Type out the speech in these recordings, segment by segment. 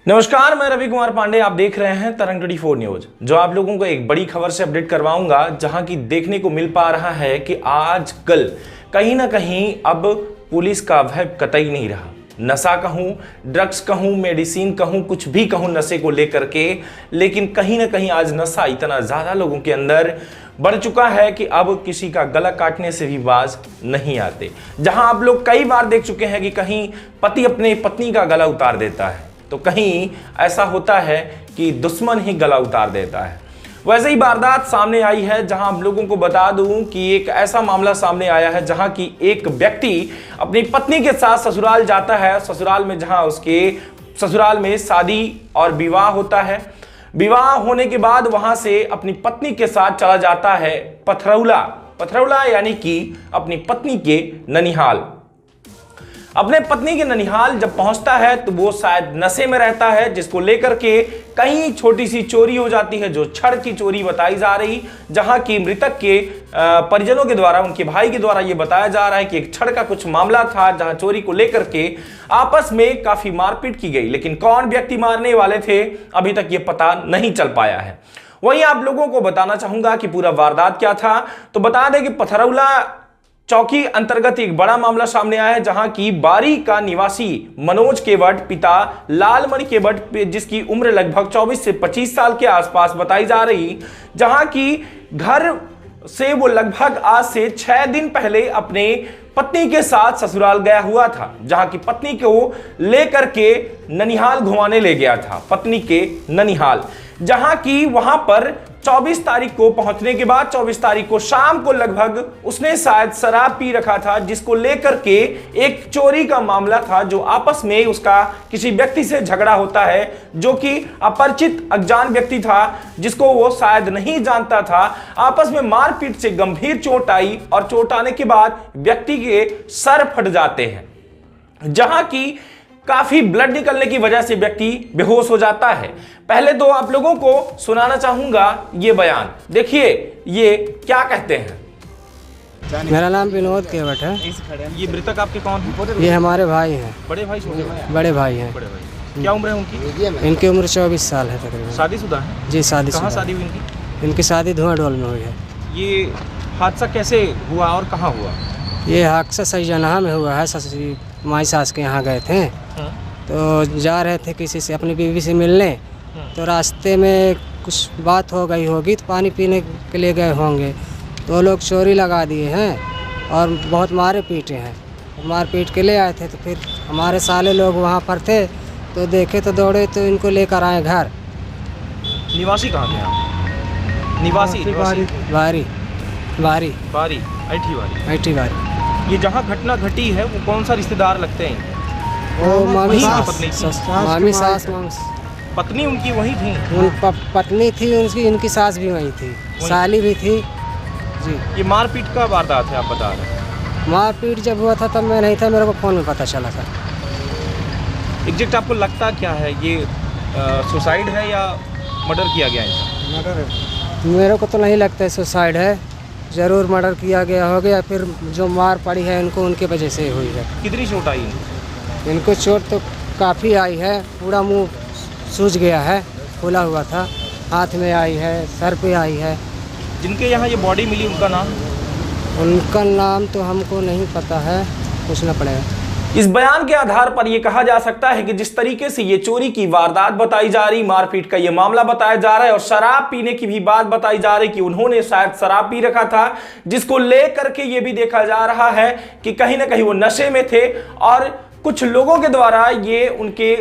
नमस्कार, मैं रवि कुमार पांडे। आप देख रहे हैं तरंग 24 न्यूज। जो आप लोगों को एक बड़ी खबर से अपडेट करवाऊंगा, जहां की देखने को मिल पा रहा है कि आजकल कहीं ना कहीं अब पुलिस का भय कतई नहीं रहा। नशा कहूं, ड्रग्स कहूं, मेडिसिन कहूं, कुछ भी कहूं नशे को लेकर के, लेकिन कहीं ना कहीं आज नशा इतना ज्यादा लोगों के अंदर बढ़ चुका है कि अब किसी का गला काटने से भी बाज नहीं आते। जहां आप लोग कई बार देख चुके हैं कि कहीं पति अपने पत्नी का गला उतार देता है, तो कहीं ऐसा होता है कि दुश्मन ही गला उतार देता है। वैसे ही वारदात सामने आई है, जहां आप लोगों को बता दूं कि एक ऐसा मामला सामने आया है जहां की एक व्यक्ति अपनी पत्नी के साथ ससुराल जाता है। ससुराल में जहां उसके ससुराल में शादी और विवाह होता है। विवाह होने के बाद वहां से अपनी पत्नी के साथ चला जाता है पथरौला यानी कि अपनी पत्नी के ननिहाल। अपने पत्नी के ननिहाल जब पहुंचता है तो वो शायद नशे में रहता है, जिसको लेकर के कहीं छोटी सी चोरी हो जाती है, जो छड़ की चोरी बताई जा रही, जहां की मृतक के परिजनों के द्वारा, उनके भाई के द्वारा ये बताया जा रहा है कि एक छड़ का कुछ मामला था, जहां चोरी को लेकर के आपस में काफी मारपीट की गई। लेकिन कौन व्यक्ति मारने वाले थे, अभी तक ये पता नहीं चल पाया है। वहीं आप लोगों को बताना चाहूंगा कि पूरा वारदात क्या था। तो बता दें कि पथरौला चौकी अंतर्गत एक बड़ा मामला सामने आया है, जहां की बारी का निवासी मनोज केवट पिता लालमणि केवट, जिसकी उम्र लगभग 24 से 25 साल के आसपास बताई जा रही, जहां की घर से वो लगभग आज से 6 दिन पहले अपने पत्नी के साथ ससुराल गया हुआ था, जहां की पत्नी को लेकर के ननिहाल घुमाने ले गया था, पत्नी के ननिहाल। जहां की वहां पर 24 तारीख को पहुंचने के बाद 24 तारीख को शाम को लगभग उसने शायद शराब पी रखा था, जिसको लेकर के एक चोरी का मामला था, जो आपस में उसका किसी व्यक्ति से झगड़ा होता है, जो कि अपरिचित अनजान व्यक्ति था, जिसको वो शायद नहीं जानता था। आपस में मारपीट से गंभीर चोट आई और चोट आने के बाद व्यक्ति के सर फट जाते हैं, जहां की काफी ब्लड निकलने की वजह से व्यक्ति बेहोश हो जाता है। पहले तो आप लोगों को सुनाना चाहूंगा ये बयान, देखिए ये क्या कहते हैं। मेरा नाम विनोद केवट है। ये मृतक आपके कौन है? ये हमारे भाई हैं। बड़े भाई, छोटे भाई? बड़े भाई हैं। बड़े भाई। क्या उम्र है उनकी? इनकी उम्र 24 साल है तकरीबन। शादीशुदा है? जी शादीशुदा। कहाँ शादी हुई इनकी? इनकी शादी धुआंडोल में हुई है। ये हादसा कैसे हुआ और कहाँ हुआ? ये हादसा सैजनाहा में हुआ है। ससुरी माई सास के यहाँ गए थे, तो जा रहे थे किसी से, अपनी बीवी से मिलने, तो रास्ते में कुछ बात हो गई होगी, तो पानी पीने के लिए गए होंगे, तो वो लोग चोरी लगा दिए हैं और बहुत मारे पीटे हैं। मार पीट के ले आए थे, तो फिर हमारे साले लोग वहाँ पर थे, तो देखे तो दौड़े, तो इनको लेकर आए घर। निवासी कहाँ के आप? निवासी बारी बारी बारी बारी ऐठी बारी ऐठी बारी। ये जहाँ घटना घटी है वो कौन सा रिश्तेदार लगते हैं? वो मामी सास, मामी सास, पत्नी उनकी वही थी? पत्नी थी उनकी, इनकी सास भी वही थी, साली भी थी जी। ये मारपीट का वारदात है आप बता रहे हैं? मारपीट जब हुआ था तब मैं नहीं था, मेरे को फोन में पता चला था। एग्जैक्ट आपको लगता क्या है, ये सुसाइड है या मर्डर किया गया है? मर्डर है। मेरे को तो नहीं लगता है सुसाइड है, ज़रूर मर्डर किया गया होगा, या फिर जो मार पड़ी है इनको उनके वजह से हुई है। कितनी चोट आई? इनको चोट तो काफ़ी आई है, पूरा मुंह सूज गया है, फूला हुआ था, हाथ में आई है, सर पे आई है। जिनके यहाँ ये बॉडी मिली उनका नाम? उनका नाम तो हमको नहीं पता है, पूछना पड़ेगा। इस बयान के आधार पर यह कहा जा सकता है कि जिस तरीके से ये चोरी की वारदात बताई जा रही, मारपीट का ये मामला बताया जा रहा है और शराब पीने की भी बात बताई जा रही कि उन्होंने शायद शराब पी रखा था, जिसको लेकर के ये भी देखा जा रहा है कि कहीं ना कहीं वो नशे में थे और कुछ लोगों के द्वारा ये उनके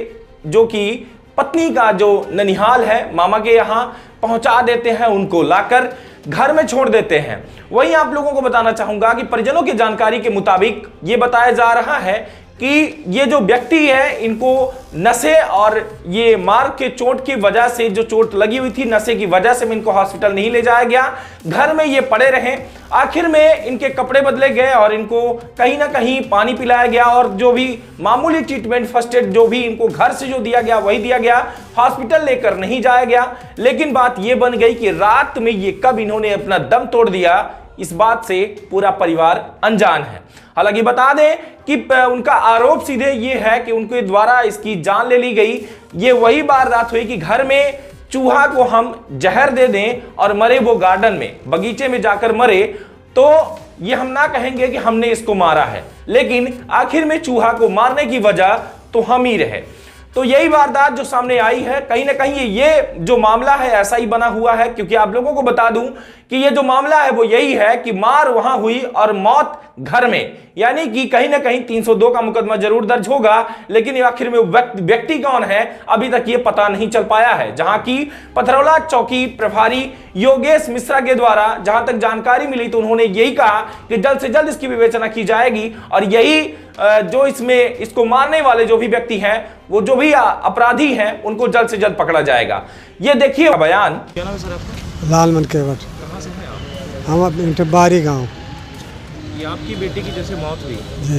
जो कि पत्नी का जो ननिहाल है, मामा के यहाँ पहुंचा देते हैं, उनको लाकर घर में छोड़ देते हैं। वहीं आप लोगों को बताना चाहूंगा कि परिजनों की जानकारी के मुताबिक ये बताया जा रहा है कि ये जो व्यक्ति है, इनको नशे और ये मार के चोट की वजह से, जो चोट लगी हुई थी नशे की वजह से, इनको हॉस्पिटल नहीं ले जाया गया, घर में ये पड़े रहे। आखिर में इनके कपड़े बदले गए और इनको कहीं ना कहीं पानी पिलाया गया और जो भी मामूली ट्रीटमेंट, फर्स्ट एड जो भी इनको घर से जो दिया गया वही दिया गया, हॉस्पिटल लेकर नहीं जाया गया। लेकिन बात ये बन गई कि रात में ये कब इन्होंने अपना दम तोड़ दिया, इस बात से पूरा परिवार अनजान है। हालांकि बता दें कि उनका आरोप सीधे ये है कि उनके द्वारा इसकी जान ले ली गई, ये वही वारदात हुई कि घर में चूहा को हम जहर दे दें और मरे वो गार्डन में, बगीचे में जाकर मरे, तो ये हम ना कहेंगे कि हमने इसको मारा है, लेकिन आखिर में चूहा को मारने की वजह तो हम ही रहे। तो यही वारदात जो सामने आई है, कहीं ना कहीं ये जो मामला है ऐसा ही बना हुआ है, क्योंकि आप लोगों को बता दूं कि ये जो मामला है वो यही है कि मार वहां हुई और मौत घर में, यानी कि कहीं ना कहीं 302 का मुकदमा जरूर दर्ज होगा, लेकिन आखिर में व्यक्ति कौन है अभी तक ये पता नहीं चल पाया है। जहां की पथरौला चौकी प्रभारी योगेश मिश्रा के द्वारा जहां तक जानकारी मिली तो उन्होंने यही कहा कि जल्द से जल्द इसकी विवेचना की जाएगी और यही जो इसमें इसको मारने वाले जो भी व्यक्ति हैं, वो जो भी अपराधी हैं, उनको जल्द से जल्द पकड़ा जाएगा। ये देखिए बयान। क्या नाम है सर आपका? लालमन केवट। कहाँ से हैं आप? हम बारी गांव। ये आपकी बेटी की जैसे मौत हुई, जी,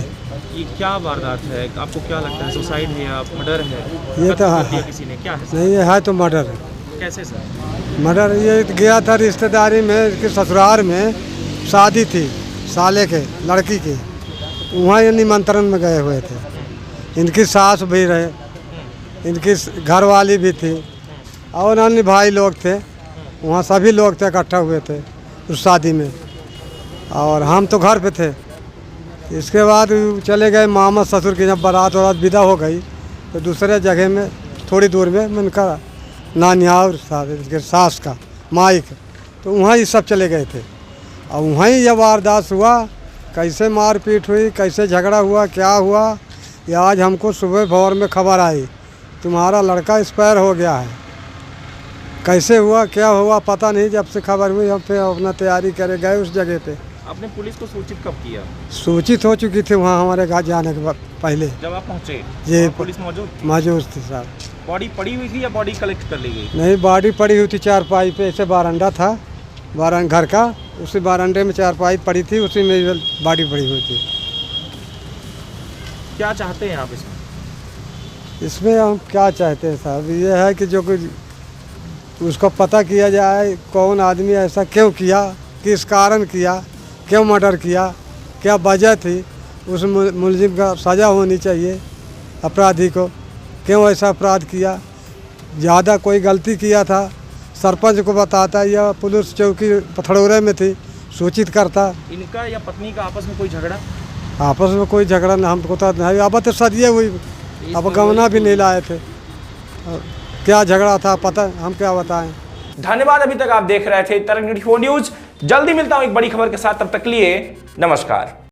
ये क्या वारदात है? आपको क्या लगता है, सुसाइड है या मर्डर है? ये तो कत्ल कर दिया है, किसी ने, क्या है सर? नहीं ये है तो मर्डर है। कैसे सर? मर्डर ये गया था रिश्तेदारी में, इसके ससुराल में शादी थी साले के लड़की की, वहाँ ये निमंत्रण में गए हुए थे। इनकी सास भी रहे, इनकी घरवाली भी थी और अन्य भाई लोग थे, वहाँ सभी लोग थे, इकट्ठा हुए थे उस शादी में, और हम तो घर पे थे। इसके बाद चले गए मामा ससुर की, जब बारात विदा हो गई तो दूसरे जगह में थोड़ी दूर में उनका नानियार इसके सास का माई का, तो वहाँ ये सब चले गए थे और वहीं यह वारदात हुआ। कैसे मारपीट हुई, कैसे झगड़ा हुआ, क्या हुआ, ये आज हमको सुबह भोर में खबर आई तुम्हारा लड़का एक्सपायर हो गया है। कैसे हुआ, क्या हुआ पता नहीं। जब से खबर हुई हम फिर अपना तैयारी करे गए उस जगह पे। आपने पुलिस को सूचित कब किया? सूचित हो चुकी थी वहाँ हमारे घर जाने के पहले। जब आप पहुँचे जी, पुलिस मौजूद थी? मौजूद थी साहब। बॉडी पड़ी हुई थी या बॉडी कलेक्ट कर ली गई? नहीं, बॉडी पड़ी हुई थी चारपाई पे, ऐसे बारंडा था घर का, उसी बारंडे में चारपाई पड़ी थी, उसी में बॉडी पड़ी हुई थी। क्या चाहते हैं आप इसमें? इसमें हम क्या चाहते हैं साहब, ये है कि जो कुछ उसको पता किया जाए, कौन आदमी ऐसा क्यों किया, किस कारण किया, क्यों मर्डर किया, क्या वजह थी, उस मुलजिम का सज़ा होनी चाहिए। अपराधी को क्यों ऐसा अपराध किया, ज़्यादा कोई गलती किया था सरपंच को बताता या पुलिस चौकी पथड़ौरे में थी सूचित करता। इनका या पत्नी का आपस में कोई झगड़ा? आपस में कोई झगड़ा न हमको तो नहीं, अब तो सदिए हुई, अब गवना भी नहीं लाए थे, क्या झगड़ा था पता हम क्या बताएं। धन्यवाद। अभी तक आप देख रहे थे तरंग 24 न्यूज। जल्दी मिलता हूं एक बड़ी खबर के साथ, तब तक लिए नमस्कार।